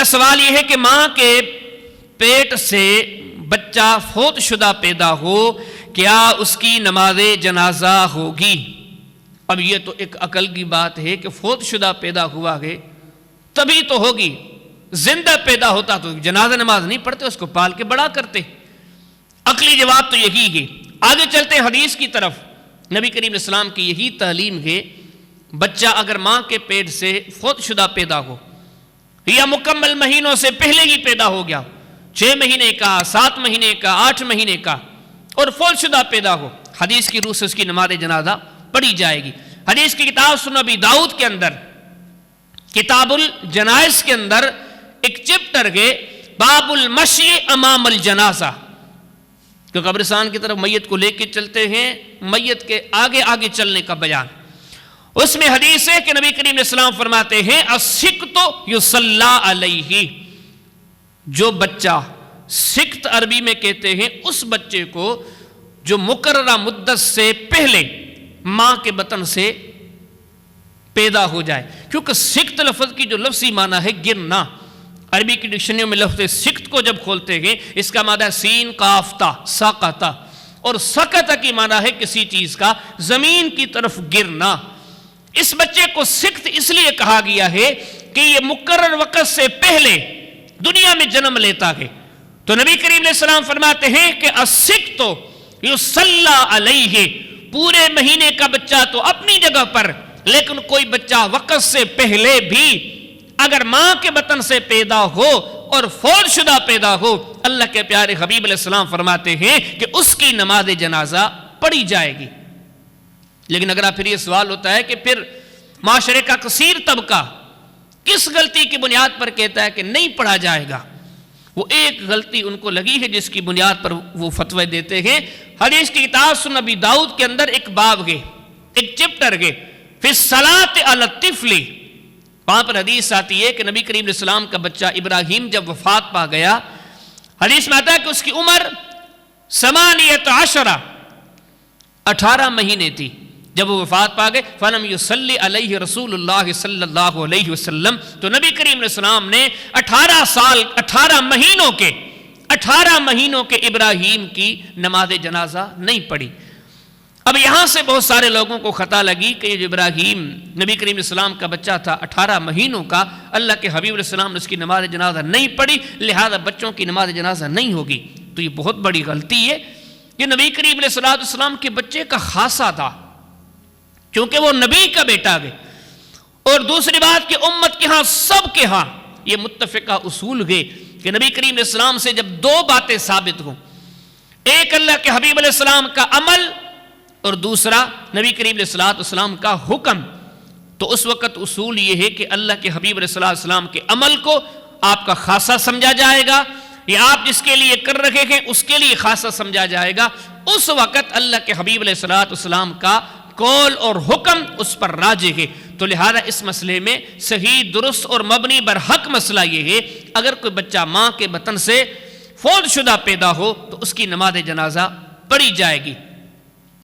اگر سوال یہ ہے کہ ماں کے پیٹ سے بچہ فوت شدہ پیدا ہو، کیا اس کی نماز جنازہ ہوگی؟ اب یہ تو ایک عقل کی بات ہے کہ فوت شدہ پیدا ہوا ہے تبھی تو ہوگی، زندہ پیدا ہوتا تو جنازہ نماز نہیں پڑھتے، اس کو پال کے بڑا کرتے۔ عقلی جواب تو یہی ہے۔ آگے چلتے حدیث کی طرف، نبی کریم علیہ السلام کی یہی تعلیم ہے، بچہ اگر ماں کے پیٹ سے فوت شدہ پیدا ہو یا مکمل مہینوں سے پہلے ہی پیدا ہو گیا، 6 مہینے کا، 7 مہینے کا، 8 مہینے کا، اور فوت شدہ پیدا ہو، حدیث کی روح سے اس کی نماز جنازہ پڑھی جائے گی۔ حدیث کی کتاب سنن ابی داؤد کے اندر، کتاب الجنائز کے اندر ایک چپٹر ہے، باب المشی امام الجنازہ، کہ قبرستان کی طرف میت کو لے کے چلتے ہیں، میت کے آگے آگے چلنے کا بیان۔ اس میں حدیث ہے کہ نبی کریم علیہ السلام فرماتے ہیں السکت یصلی علیہ، جو بچہ، سکت عربی میں کہتے ہیں اس بچے کو جو مقررہ مدت سے پہلے ماں کے بطن سے پیدا ہو جائے، کیونکہ سکت لفظ کی جو لفظی معنی ہے گرنا، عربی کی ڈکشنری میں لفظ سکت کو جب کھولتے ہیں اس کا معنی ہے سین کاف تا، ساقطہ، اور سقطہ کی معنی ہے کسی چیز کا زمین کی طرف گرنا۔ اس بچے کو سکت اس لیے کہا گیا ہے کہ یہ مقرر وقت سے پہلے دنیا میں جنم لیتا ہے، تو نبی کریم علیہ السلام فرماتے ہیں کہ السکت یصلی علیہ، پورے مہینے کا بچہ تو اپنی جگہ پر، لیکن کوئی بچہ وقت سے پہلے بھی اگر ماں کے بطن سے پیدا ہو اور فوت شدہ پیدا ہو، اللہ کے پیارے حبیب علیہ السلام فرماتے ہیں کہ اس کی نماز جنازہ پڑھی جائے گی۔ لیکن اگر پھر یہ سوال ہوتا ہے کہ پھر معاشرے کا کثیر طبقہ کس غلطی کی بنیاد پر کہتا ہے کہ نہیں پڑھا جائے گا، وہ ایک غلطی ان کو لگی ہے جس کی بنیاد پر وہ فتوی دیتے ہیں۔ حدیث کی کتاب سنن ابی داؤد کے اندر ایک باب ہے، ایک چپٹر ہے، فی الصلاۃ علی الطفل، وہاں پر حدیث آتی ہے کہ نبی کریم علیہ السلام کا بچہ ابراہیم جب وفات پا گیا، حدیث میں آتا ہے کہ اس کی عمر 18 مہینے تھی جب وہ وفات پا گئے، فَلَمْ يُصَلِّ عَلَيْهِ رسول اللہ صلی اللہ علیہ وسلم، تو نبی کریم علیہ السلام نے 18 مہینوں کے ابراہیم کی نماز جنازہ نہیں پڑھی۔ اب یہاں سے بہت سارے لوگوں کو خطا لگی کہ یہ جو ابراہیم نبی کریم علیہ السلام کا بچہ تھا 18 مہینوں کا، اللہ کے حبیب علیہ السلام نے اس کی نماز جنازہ نہیں پڑھی، لہذا بچوں کی نماز جنازہ نہیں ہوگی۔ تو یہ بہت بڑی غلطی ہے، یہ نبی کریم علیہ السلام کے بچے کا خاصہ تھا، کیونکہ وہ نبی کا بیٹا ہے، اور دوسری بات کہ امت کے ہاں، سب کے ہاں یہ متفقہ اصول ہے کہ نبی کریم علیہ السلام سے جب 2 باتیں ثابت ہوں، ایک اللہ کے حبیب علیہ السلام کا عمل اور دوسرا نبی کریم علیہ السلام کا حکم، تو اس وقت اصول یہ ہے کہ اللہ کے حبیب علیہ السلام کے عمل کو آپ کا خاصہ سمجھا جائے گا، یا آپ جس کے لیے کر رہے ہیں اس کے لیے خاصہ سمجھا جائے گا، اس وقت اللہ کے حبیب علیہ السلام کا قول اور حکم اس پر راجح ہے۔ تو لہذا اس مسئلے میں صحیح، درست اور مبنی بر حق مسئلہ یہ ہے، اگر کوئی بچہ ماں کے بطن سے فوت شدہ پیدا ہو تو اس کی نماز جنازہ پڑھی جائے گی۔